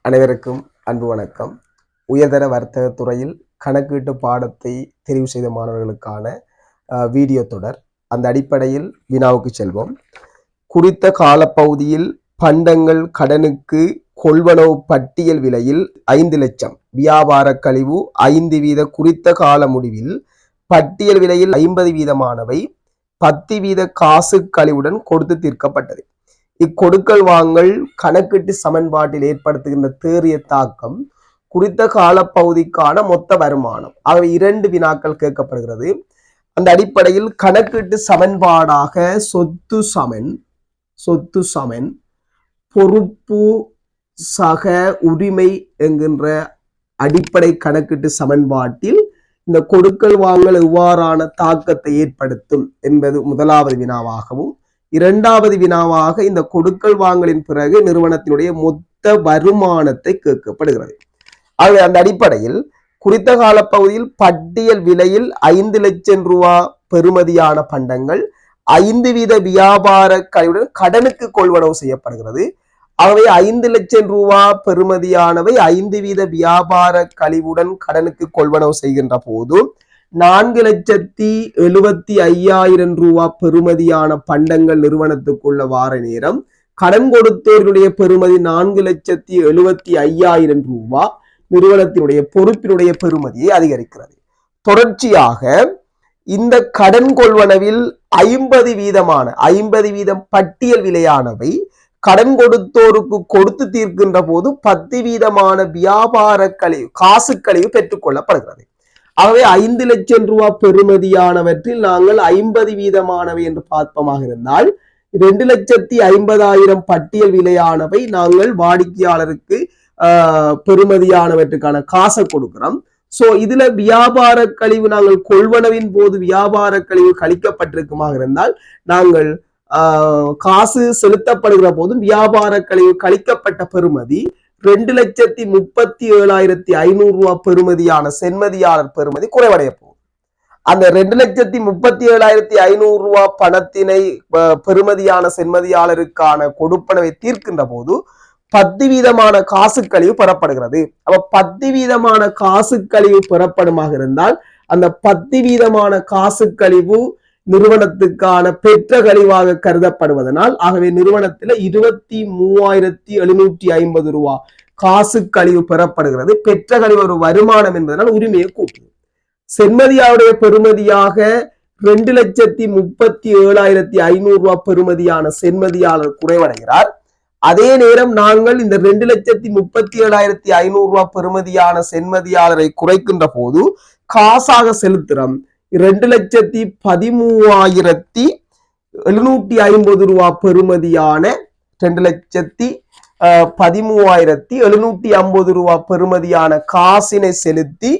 அனைவருக்கும் அன்பு வணக்கம். உயர்தர வர்த்தக துறையில் கணக்கீட்டு பாடத்தை தெரிவு செய்த மாணவர்களுக்கான வீடியோ தொடர். அந்த அடிப்படையில் வினாவுக்கு செல்வோம். குறித்த காலப்பகுதியில் பண்டங்கள் கடனுக்கு கொள்வனவு பட்டியல் விலையில் 5 லட்சம் வியாபார கழிவு 5% குறித்த கால முடிவில் பட்டியல் விலையில் 50% 10% காசு கழிவுடன் கொடுத்து தீர்க்கப்பட்டது. இக்கொடுக்கல் வாங்கல் கணக்கீட்டு சமன்பாட்டில் ஏற்படுத்துகின்ற தேறிய தாக்கம் குறித்த காலப்பகுதிக்கான மொத்த வருமானம் ஆகவே 2 வினாக்கள் கேட்கப்படுகிறது. அந்த அடிப்படையில் கணக்கீட்டு சமன்பாடாக சொத்து சமன் பொறுப்பு சக உரிமை என்கின்ற அடிப்படை கணக்கீட்டு சமன்பாட்டில் இந்த கொடுக்கல் வாங்கல் எவ்வாறான தாக்கத்தை ஏற்படுத்தும் என்பது முதலாவது வினாவாகவும், இரண்டாவது வினாவாக இந்த கொடுக்கல் வாங்கலின் பிறகு நிறுவனத்தினுடைய மொத்த வருமானத்தை கேட்கப்படுகிறது. ஆகவே அந்த அடிப்படையில் குறித்த காலப்பகுதியில் பட்டியல் விலையில் 5 லட்சம் ரூபாய் பெறுமதியான பண்டங்கள் 5% வியாபார கழிவுடன் கடனுக்கு கொள்வனவு செய்யப்படுகிறது. ஆகவே 5 லட்சம் ரூபாய் பெறுமதியானவை 5% வியாபார கழிவுடன் கடனுக்கு கொள்வனவு செய்கின்ற போது 4,75,000 ரூபாய் பெறுமதியான பண்டங்கள் நிறுவனத்துக்குள்ள வார நேரம் கடன் கொடுத்தோருடைய பெறுமதி 4,75,000 ரூபாய் நிறுவனத்தினுடைய பொறுப்பினுடைய பெறுமதியை அதிகரிக்கிறது. தொடர்ச்சியாக இந்த கடன் கொள்வனவில் 50% பட்டியல் விலையானவை கடன் கொடுத்தோருக்கு கொடுத்து தீர்க்கின்ற போது 10% வியாபார கழிவு காசு கழிவு பெற்றுக் கொள்ளப்படுகிறது. ஆகவே 5 லட்சம் ரூபாய் பெறுமதியானவற்றில் நாங்கள் 50% என்று பார்ப்பமாக இருந்தால் 2,50,000 பட்டியல் விலையானவை நாங்கள் வாடிக்கையாளருக்கு பெறுமதியானவற்றுக்கான காசை கொடுக்கிறோம். சோ இதுல வியாபார கழிவு நாங்கள் கொள்வனவின் போது வியாபார கழிவு கழிக்கப்பட்டிருக்குமாக இருந்தால் நாங்கள் காசு செலுத்தப்படுகிற போதும் வியாபார கழிவு கழிக்கப்பட்ட பெறுமதி 2,37,500 ரூபாய் பெறுமதியான சென்மதியாளர் பெறுமதி குறைவடைய போகும். அந்த 2,37,500 ரூபாய் பணத்தினை பெறுமதியான சென்மதியாளருக்கான கொடுப்பனவை தீர்க்கின்ற போது 10% காசு கழிவு பெறப்படுகிறது. அப்ப 10% காசு கழிவு பெறப்படுமாக இருந்தால் அந்த 10% காசு கழிவு நிறுவனத்துக்கான பெற்ற கழிவாக கருதப்படுவதனால் ஆகவே நிறுவனத்தில் 23,750 ரூபாய் காசு கழிவு பெறப்படுகிறது. பெற்ற கழிவு ஒரு வருமானம் என்பதனால் உரிமையை கூட்டுது. சென்மதியாருடைய பெறுமதியாக 2,37,500 ரூபாய் பெறுமதியான சென்மதியாளர் குறைவடைகிறார். அதே நேரம் நாங்கள் இந்த 2,37,500 ரூபாய் பெறுமதியான சென்மதியாளரை குறைக்கின்ற போது காசாக செலுத்துறோம் 2,13,750 ரூபாய் பெறுமதியான 2,13,750 ரூபாய் பெறுமதியான காசினை செலுத்தி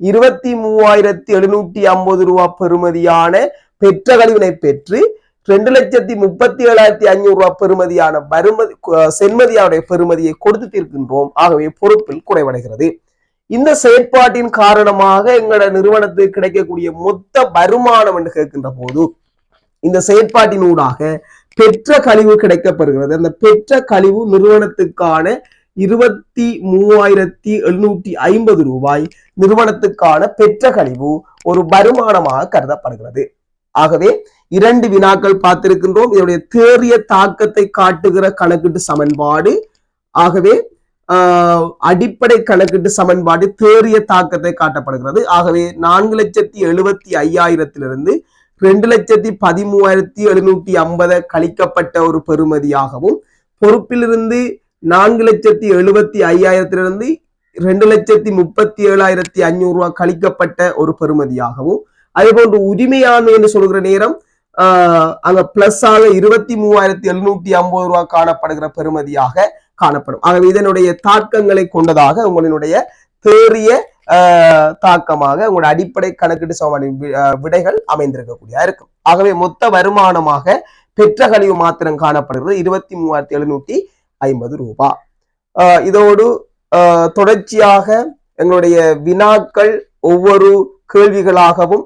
23,750 ரூபாய் பெறுமதியான பெற்ற கழிவினை பெற்று 2,37,500 ரூபாய் பெறுமதியான சென்மதியாருடைய பெறுமதியை கொடுத்து தீர்க்கின்றோம். ஆகவே பொறுப்பில் குறைவடைகிறது. இந்த செயற்பாட்டின் காரணமாக எங்களோட நிறுவனத்துக்கு கிடைக்கக்கூடிய மொத்த வருமானம் என்று கேட்கின்ற போது இந்த செயற்பாட்டின் ஊடாக பெற்ற கழிவு கிடைக்கப்படுகிறது. அந்த பெற்ற கழிவு நிறுவனத்துக்கான 23,750 ரூபாய் நிறுவனத்துக்கான பெற்ற கழிவு ஒரு வருமானமாக கருதப்படுகிறது. ஆகவே 2 வினாக்கள் பார்த்திருக்கின்றோம். இதனுடைய தேறிய தாக்கத்தை காட்டுகிற கணக்கீட்டு சமன்பாடு. ஆகவே அடிப்படை கணக்கீட்டு சமன்பாடு தேறிய தாக்கத்தை காட்டப்படுகிறது. ஆகவே 4,75,000 2,13,750 கழிக்கப்பட்ட ஒரு பெறுமதியாகவும், பொறுப்பிலிருந்து 4,75,000 2,37,500 ரூபாய் கழிக்கப்பட்ட ஒரு பெறுமதியாகவும், அதே போன்று உரிமையாண்மை என்று சொல்கிற நேரம் அங்க பிளஸ் ஆக 23,750 ரூபாய் காணப்படுகிற பெறுமதியாக காணப்படும். ஆகவே இதனுடைய தாக்கங்களை கொண்டதாக உங்களுடைய தேறிய தாக்கமாக உங்களுடைய அடிப்படை கணக்கீட்டு சமன்பாடு விடைகள் அமைந்திருக்கக்கூடிய இருக்கும். ஆகவே மொத்த வருமானமாக பெற்ற கழிவு மாத்திரம் காணப்படுகிறது 23,750 ரூபாய். இதோடு தொடர்ச்சியாக எங்களுடைய வினாக்கள் ஒவ்வொரு கேள்விகளாகவும்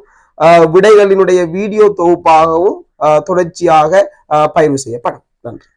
விடைகளினுடைய வீடியோ தொகுப்பாகவும் தொடர்ச்சியாக பயிர்வு செய்யப்படும். நன்றி.